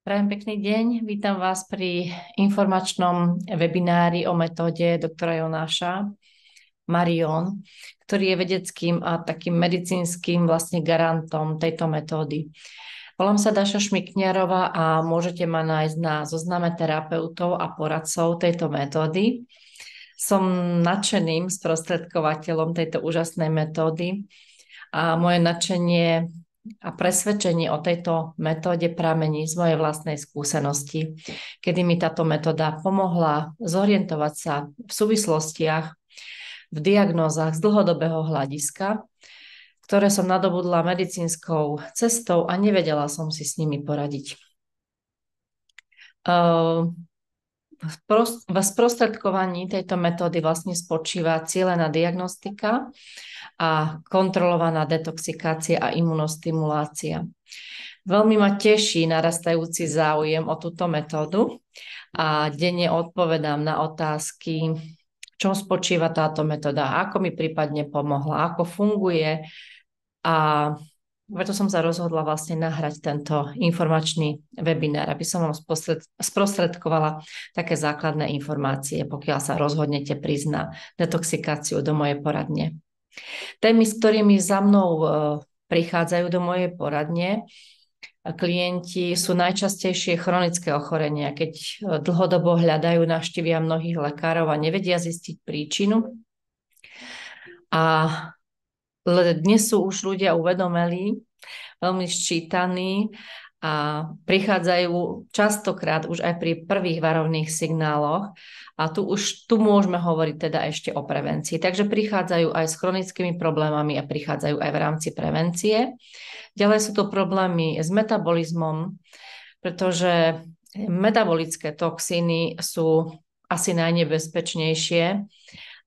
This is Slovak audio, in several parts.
Prajem pekný deň, vítam vás pri informačnom webinári o metóde doktora Jonáša Marion, ktorý je vedeckým a takým medicínskym vlastne garantom tejto metódy. Volám sa Dáša Šmikniarová a môžete ma nájsť na zozname terapeutov a poradcov tejto metódy. Som nadšeným sprostredkovateľom tejto úžasnej metódy a moje nadšenie a presvedčenie o tejto metóde pramení z mojej vlastnej skúsenosti, kedy mi táto metóda pomohla zorientovať sa v súvislostiach, v diagnózach z dlhodobého hľadiska, ktoré som nadobudla medicínskou cestou a nevedela som si s nimi poradiť. V sprostredkovaní tejto metódy vlastne spočíva cielená diagnostika a kontrolovaná detoxikácia a imunostimulácia. Veľmi ma teší narastajúci záujem o túto metódu a denne odpovedám na otázky, v čom spočíva táto metóda, ako mi prípadne pomohla, ako funguje, a preto som sa rozhodla vlastne nahrať tento informačný webinár, aby som vám sprostredkovala také základné informácie, pokiaľ sa rozhodnete prísť na detoxikáciu do mojej poradne. Témy, s ktorými za mnou prichádzajú do mojej poradne klienti, sú najčastejšie chronické ochorenia, keď dlhodobo hľadajú, navštívia mnohých lekárov a nevedia zistiť príčinu. A dnes sú už ľudia uvedomelí, veľmi sčítaní a prichádzajú častokrát už aj pri prvých varovných signáloch. A tu môžeme hovoriť teda ešte o prevencii. Takže prichádzajú aj s chronickými problémami a prichádzajú aj v rámci prevencie. Ďalej sú to problémy s metabolizmom, pretože metabolické toxíny sú asi najnebezpečnejšie,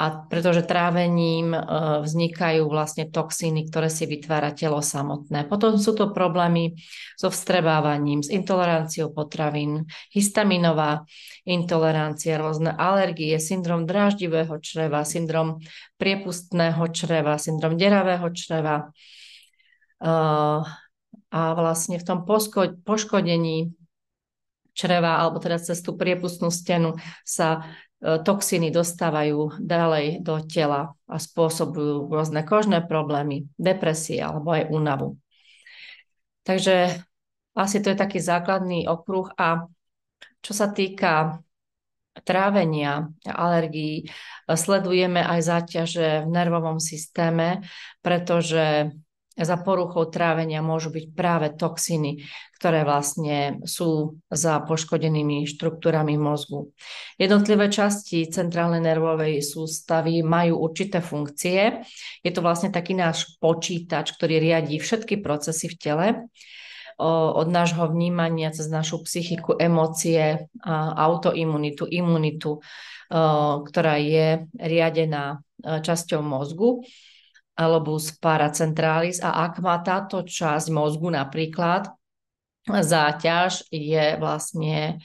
a pretože trávením vznikajú vlastne toxíny, ktoré si vytvára telo samotné. Potom sú to problémy so vstrebávaním, s intoleranciou potravín, histaminová intolerancia, rôzne alergie, syndrom dráždivého čreva, syndrom priepustného čreva, syndrom deravého čreva. A vlastne v tom poškodení čreva, alebo teda cez tú priepustnú stenu sa toxíny dostávajú ďalej do tela a spôsobujú rôzne kožné problémy, depresie alebo aj únavu. Takže asi to je taký základný okruh. A čo sa týka trávenia a alergií, sledujeme aj záťaže v nervovom systéme, pretože za poruchou trávenia môžu byť práve toxíny, ktoré vlastne sú za poškodenými štruktúrami mozgu. Jednotlivé časti centrálnej nervovej sústavy majú určité funkcie. Je to vlastne taký náš počítač, ktorý riadí všetky procesy v tele, od nášho vnímania cez našu psychiku, emócie, autoimunitu, imunitu, ktorá je riadená časťou mozgu, lobus paracentralis, a ak má táto časť mozgu napríklad záťaž, je vlastne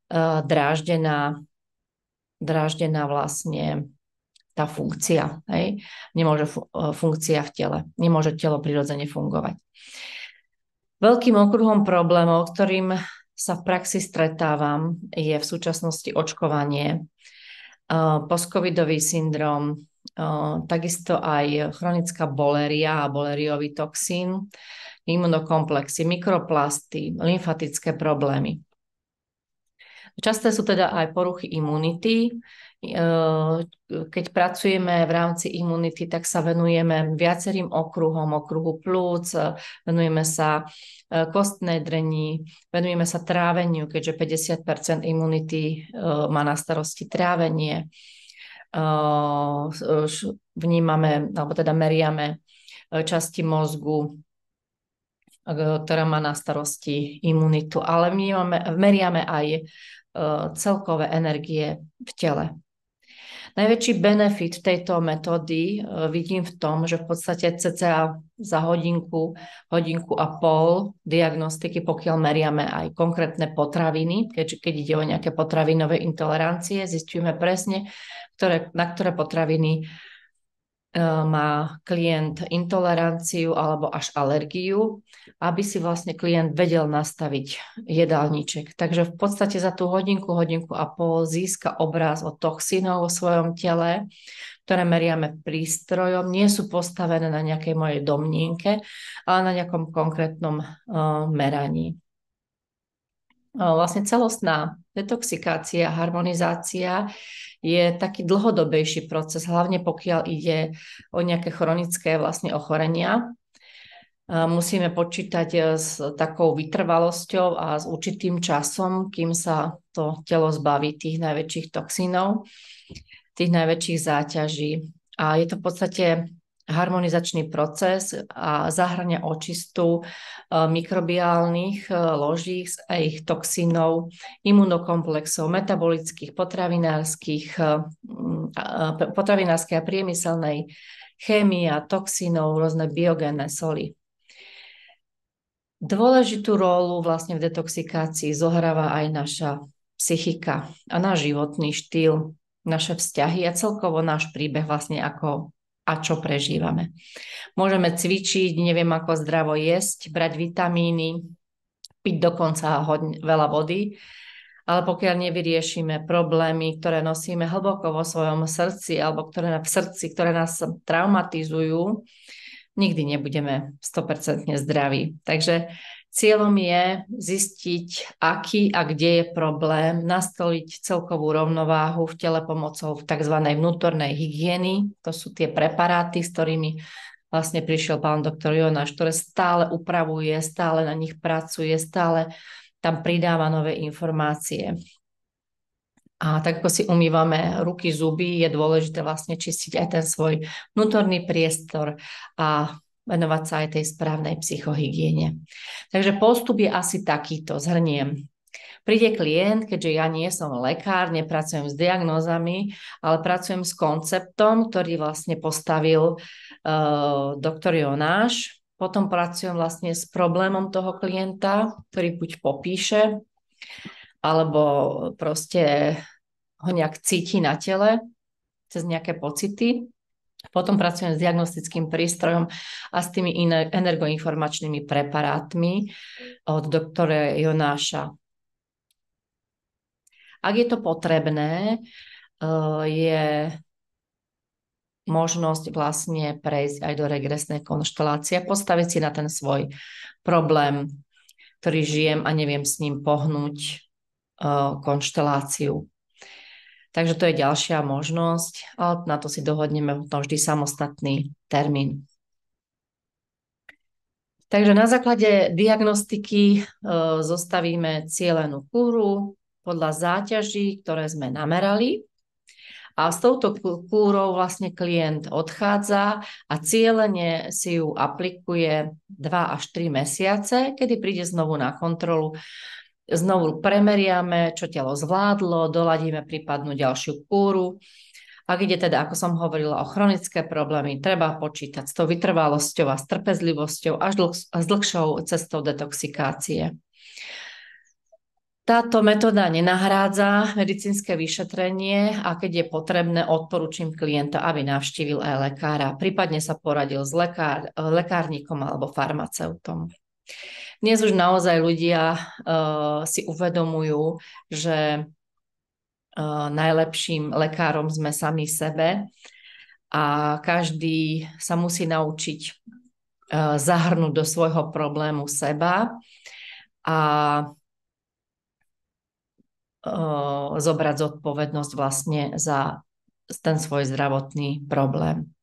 dráždená vlastne tá funkcia. Hej? Nemôže funkcia v tele, nemôže telo prirodzene fungovať. Veľkým okruhom problémov, ktorým sa v praxi stretávam, je v súčasnosti očkovanie, postcovidový syndrom, takisto aj chronická boléria a bolériový toxín, imunokomplexy, mikroplasty, lymfatické problémy. Časté sú teda aj poruchy imunity. Keď pracujeme v rámci imunity, tak sa venujeme viacerým okruhom, okruhu plúc, venujeme sa kostnej dreni, venujeme sa tráveniu, keďže 50% imunity má na starosti trávenie. Vnímame, alebo teda meriame časti mozgu, ktorá má na starosti imunitu, ale meriame aj celkové energie v tele. Najväčší benefit tejto metódy vidím v tom, že v podstate cca za hodinku a pol diagnostiky, pokiaľ meriame aj konkrétne potraviny, keď ide o nejaké potravinové intolerancie, zistíme presne, na ktoré potraviny má klient intoleranciu alebo až alergiu, aby si vlastne klient vedel nastaviť jedálniček. Takže v podstate za tú hodinku, hodinku a pol získa obraz o toxínov vo svojom tele, ktoré meriame prístrojom. Nie sú postavené na nejakej mojej domnienke, ale na nejakom konkrétnom meraní. Vlastne celostná detoxikácia, harmonizácia je taký dlhodobejší proces, hlavne pokiaľ ide o nejaké chronické vlastne ochorenia. Musíme počítať s takou vytrvalosťou a s určitým časom, kým sa to telo zbaví tých najväčších toxínov, tých najväčších záťaží. A je to v podstate harmonizačný proces a zahrania očistu mikrobiálnych ložíc a ich toxínov, imunokomplexov, metabolických, potravinárskej a priemyselnej chémie a toxínov, rôzne biogénne soli. Dôležitú rolu vlastne v detoxikácii zohráva aj naša psychika a náš životný štýl, naše vzťahy a celkovo náš príbeh vlastne ako a čo prežívame. Môžeme cvičiť, neviem ako zdravo jesť, brať vitamíny, piť dokonca veľa vody, ale pokiaľ nevyriešime problémy, ktoré nosíme hlboko vo svojom srdci alebo ktoré nás traumatizujú, nikdy nebudeme 100% zdraví. Takže cieľom je zistiť, aký a kde je problém, nastoliť celkovú rovnováhu v tele pomocou tzv. Vnútornej hygieny. To sú tie preparáty, s ktorými vlastne prišiel pán doktor Jonáš, ktoré stále upravuje, stále na nich pracuje, stále tam pridáva nové informácie. A tak ako si umývame ruky, zuby, je dôležité vlastne čistiť aj ten svoj vnútorný priestor a venovať sa aj tej správnej psychohygiene. Takže postup je asi takýto, zhrniem. Príde klient, keďže ja nie som lekár, nepracujem s diagnózami, ale pracujem s konceptom, ktorý vlastne postavil doktor Jonáš. Potom pracujem vlastne s problémom toho klienta, ktorý buď popíše, alebo proste ho nejak cíti na tele cez nejaké pocity. Potom pracujem s diagnostickým prístrojom a s tými energoinformačnými preparátmi od doktora Jonáša. Ak je to potrebné, je možnosť vlastne prejsť aj do regresnej konštelácie, postaviť si na ten svoj problém, ktorý žijem a neviem s ním pohnúť, konšteláciu. Takže to je ďalšia možnosť, ale na to si dohodneme vždy samostatný termín. Takže na základe diagnostiky zostavíme cielenú kúru podľa záťaží, ktoré sme namerali. A s touto kúrou vlastne klient odchádza a cieľene si ju aplikuje 2 až 3 mesiace, kedy príde znovu na kontrolu. Znovu premeriame, čo telo zvládlo, doladíme prípadnú ďalšiu kúru. Ak ide teda, ako som hovorila, o chronické problémy, treba počítať s tou vytrvalosťou a s trpezlivosťou až s dlhšou cestou detoxikácie. Táto metóda nenahrádza medicínske vyšetrenie a keď je potrebné, odporúčam klienta, aby navštívil aj lekára, prípadne sa poradil s lekárnikom alebo farmaceutom. Dnes už naozaj ľudia si uvedomujú, že najlepším lekárom sme sami sebe a každý sa musí naučiť zahrnúť do svojho problému seba a zobrať zodpovednosť vlastne za ten svoj zdravotný problém.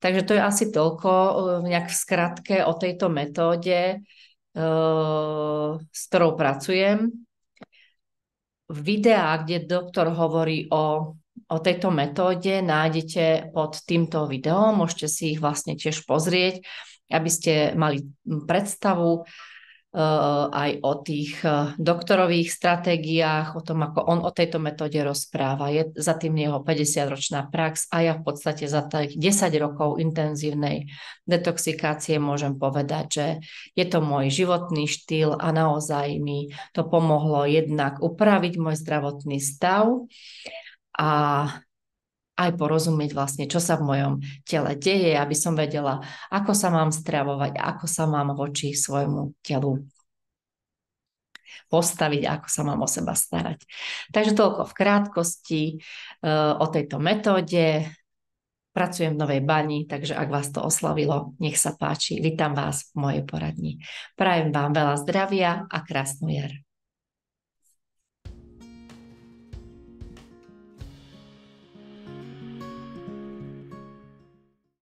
Takže to je asi toľko nejak v skratke o tejto metóde, s ktorou pracujem. Videá, kde doktor hovorí o tejto metóde, nájdete pod týmto videom. Môžete si ich vlastne tiež pozrieť, aby ste mali predstavu aj o tých doktorových stratégiách, o tom, ako on o tejto metóde rozpráva. Je za tým jeho 50-ročná prax a ja v podstate za tých 10 rokov intenzívnej detoxikácie môžem povedať, že je to môj životný štýl a naozaj mi to pomohlo jednak upraviť môj zdravotný stav a aj porozumieť vlastne, čo sa v mojom tele deje, aby som vedela, ako sa mám stravovať, ako sa mám voči svojmu telu postaviť, ako sa mám o seba starať. Takže toľko v krátkosti o tejto metóde. Pracujem v Novej Bani, takže ak vás to oslavilo, nech sa páči. Vítam vás v mojej poradni. Prajem vám veľa zdravia a krásnu jar.